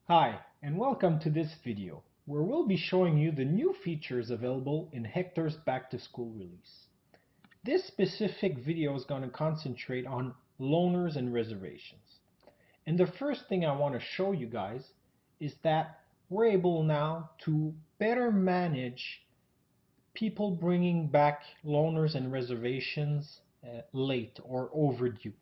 Hi, and welcome to this video, where we'll be showing you the new features available in Hector's back-to-school release. This specific video is going to concentrate on loaners and reservations. And the first thing I want to show you guys is that we're able now to better manage people bringing back loaners and reservations late or overdue.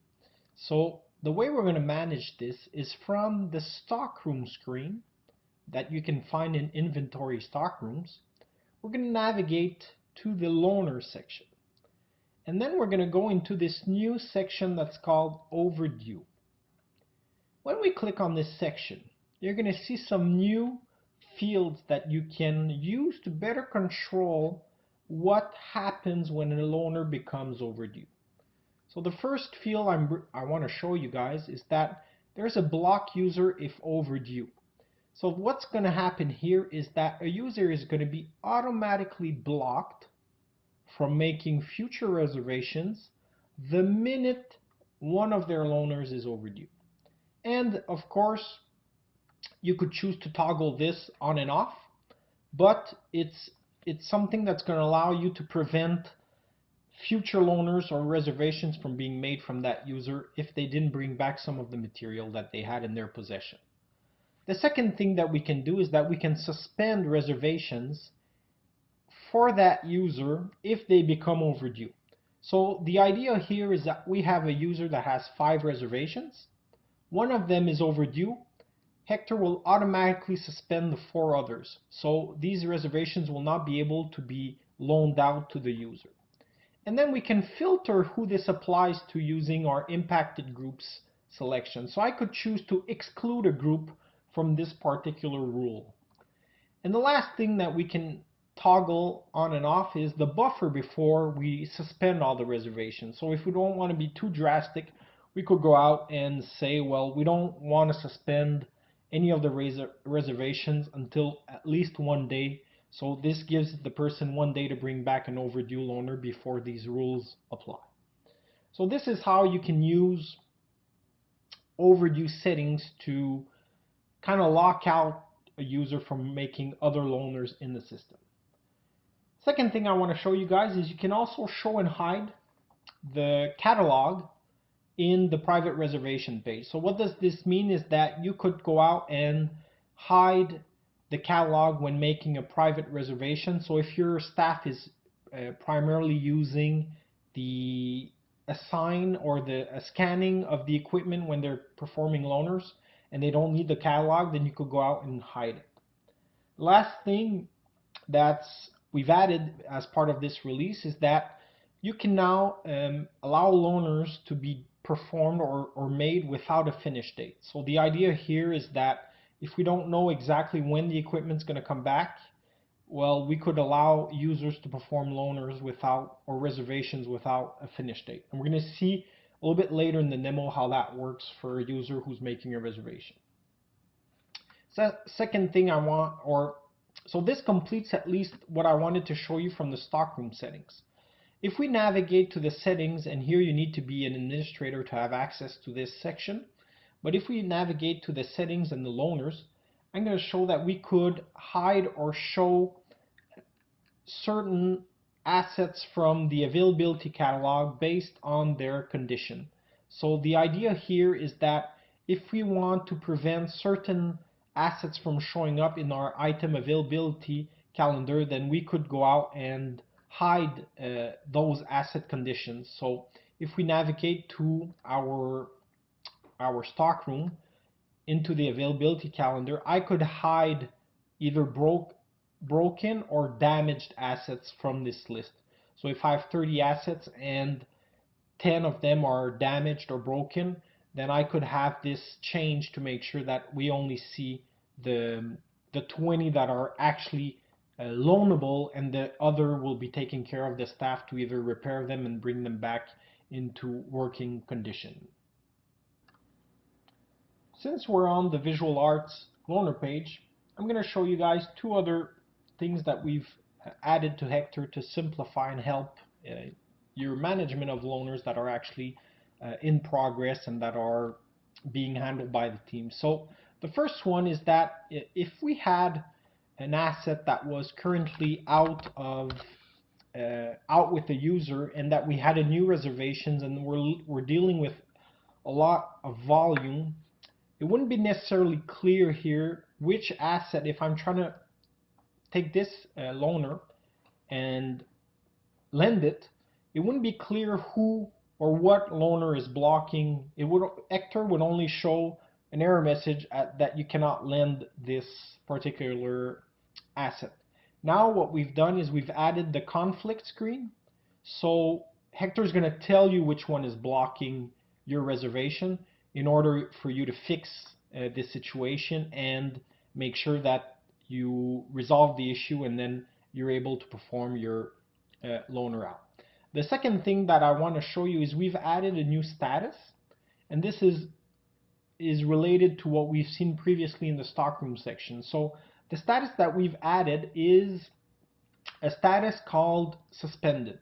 So the way we're going to manage this is from the stockroom screen that you can find in inventory stockrooms. We're going to navigate to the loaner section. And then we're going to go into this new section that's called Overdue. When we click on this section, you're going to see some new fields that you can use to better control what happens when a loaner becomes overdue. So the first field I want to show you guys is that there's a block user if overdue. So what's going to happen here is that a user is going to be automatically blocked from making future reservations the minute one of their loaners is overdue. And of course, you could choose to toggle this on and off, but it's something that's going to allow you to prevent future loaners or reservations from being made from that user if they didn't bring back some of the material that they had in their possession. The second thing that we can do is that we can suspend reservations for that user if they become overdue. So the idea here is that we have a user that has 5 reservations. One of them is overdue. Hector will automatically suspend the 4 others. So these reservations will not be able to be loaned out to the user. And then we can filter who this applies to using our impacted groups selection. So I could choose to exclude a group from this particular rule. And the last thing that we can toggle on and off is the buffer before we suspend all the reservations. So if we don't want to be too drastic, we could go out and say, well, we don't want to suspend any of the reservations until at least 1 day. So this gives the person 1 day to bring back an overdue loaner before these rules apply. So this is how you can use overdue settings to kind of lock out a user from making other loaners in the system. Second thing I want to show you guys is you can also show and hide the catalog in the private reservation page. So what does this mean is that you could go out and hide the catalog when making a private reservation. So if your staff is primarily using the assign or the scanning of the equipment when they're performing loaners and they don't need the catalog, then you could go out and hide it. Last thing that's we've added as part of this release is that you can now allow loaners to be performed or made without a finish date. So the idea here is that if we don't know exactly when the equipment's going to come back, well, we could allow users to perform loaners without or reservations without a finish date. And we're going to see a little bit later in the demo how that works for a user who's making a reservation. So second thing so this completes at least what I wanted to show you from the stockroom settings. If we navigate to the settings, and here you need to be an administrator to have access to this section, but if we navigate to the settings and the loaners, I'm going to show that we could hide or show certain assets from the availability catalog based on their condition. So the idea here is that if we want to prevent certain assets from showing up in our item availability calendar, then we could go out and hide those asset conditions. So if we navigate to our stockroom into the availability calendar, I could hide either broken or damaged assets from this list. So if I have 30 assets and 10 of them are damaged or broken, then I could have this change to make sure that we only see the 20 that are actually loanable, and the other will be taken care of the staff to either repair them and bring them back into working condition. Since we're on the visual arts loaner page, I'm going to show you guys 2 other things that we've added to Hector to simplify and help your management of loaners that are actually in progress and that are being handled by the team. So The first one is that if we had an asset that was currently out with the user, and that we had a new reservations and we're dealing with a lot of volume, it wouldn't be necessarily clear here which asset, if I'm trying to take this loaner and lend it, it wouldn't be clear who or what loaner is blocking. Hector would only show an error message that you cannot lend this particular asset. Now what we've done is we've added the conflict screen. So Hector's going to tell you which one is blocking your reservation in order for you to fix this situation and make sure that you resolve the issue, and then you're able to perform your loaner out. The second thing that I want to show you is we've added a new status, and this is related to what we've seen previously in the stockroom section. So the status that we've added is a status called suspended.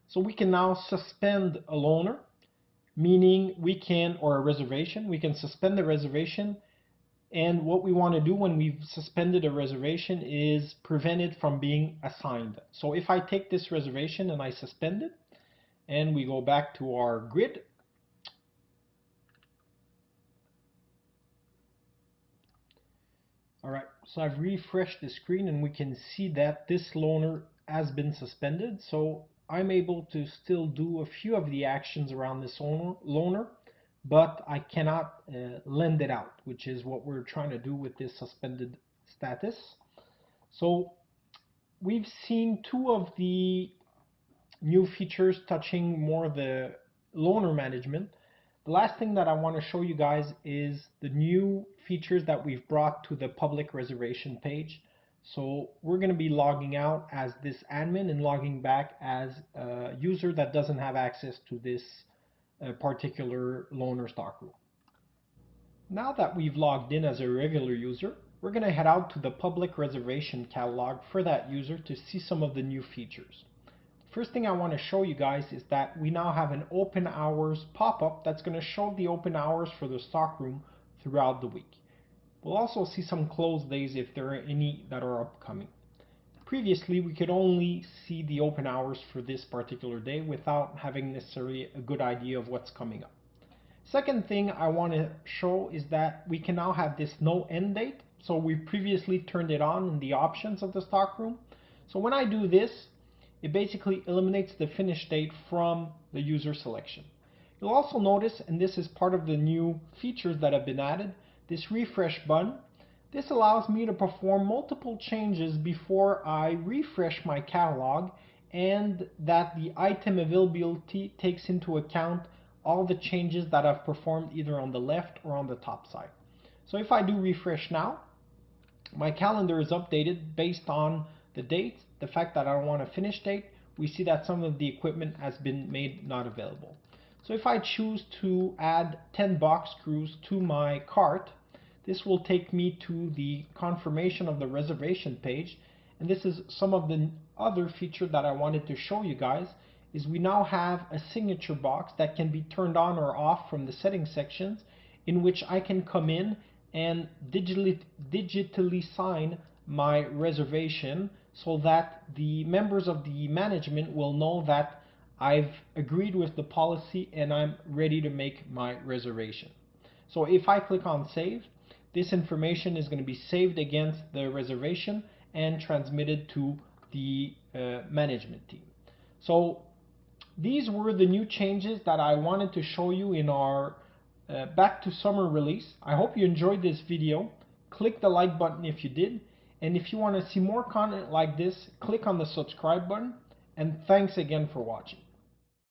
So we can now suspend a loaner, meaning we can, or a reservation, we can suspend the reservation. And what we want to do when we've suspended a reservation is prevent it from being assigned. So if I take this reservation and I suspend it, and we go back to our grid, all right, so I've refreshed the screen and we can see that this loaner has been suspended. So I'm able to still do a few of the actions around this loaner, but I cannot lend it out, which is what we're trying to do with this suspended status. So we've seen two of the new features touching more the loaner management. The last thing that I want to show you guys is the new features that we've brought to the public reservation page. So we're going to be logging out as this admin and logging back as a user that doesn't have access to this particular loaner stockroom. Now that we've logged in as a regular user, we're going to head out to the public reservation catalog for that user to see some of the new features. First thing I want to show you guys is that we now have an open hours pop-up that's going to show the open hours for the stockroom throughout the week. We'll also see some closed days if there are any that are upcoming. Previously, we could only see the open hours for this particular day without having necessarily a good idea of what's coming up. Second thing I want to show is that we can now have this no end date. So we previously turned it on in the options of the stockroom. So when I do this, it basically eliminates the finish date from the user selection. You'll also notice, and this is part of the new features that have been added, this refresh button. This allows me to perform multiple changes before I refresh my catalog, and that the item availability takes into account all the changes that I've performed either on the left or on the top side. So if I do refresh now, my calendar is updated based on the dates, the fact that I don't want a finish date. We see that some of the equipment has been made not available. So if I choose to add 10 box screws to my cart, this will take me to the confirmation of the reservation page. And this is some of the other feature that I wanted to show you guys, is we now have a signature box that can be turned on or off from the settings sections, in which I can come in and digitally sign my reservation, so that the members of the management will know that I've agreed with the policy and I'm ready to make my reservation. So if I click on save, this information is going to be saved against the reservation and transmitted to the management team. So these were the new changes that I wanted to show you in our back to summer release. I hope you enjoyed this video. Click the like button if you did. And if you want to see more content like this, click on the subscribe button. And thanks again for watching.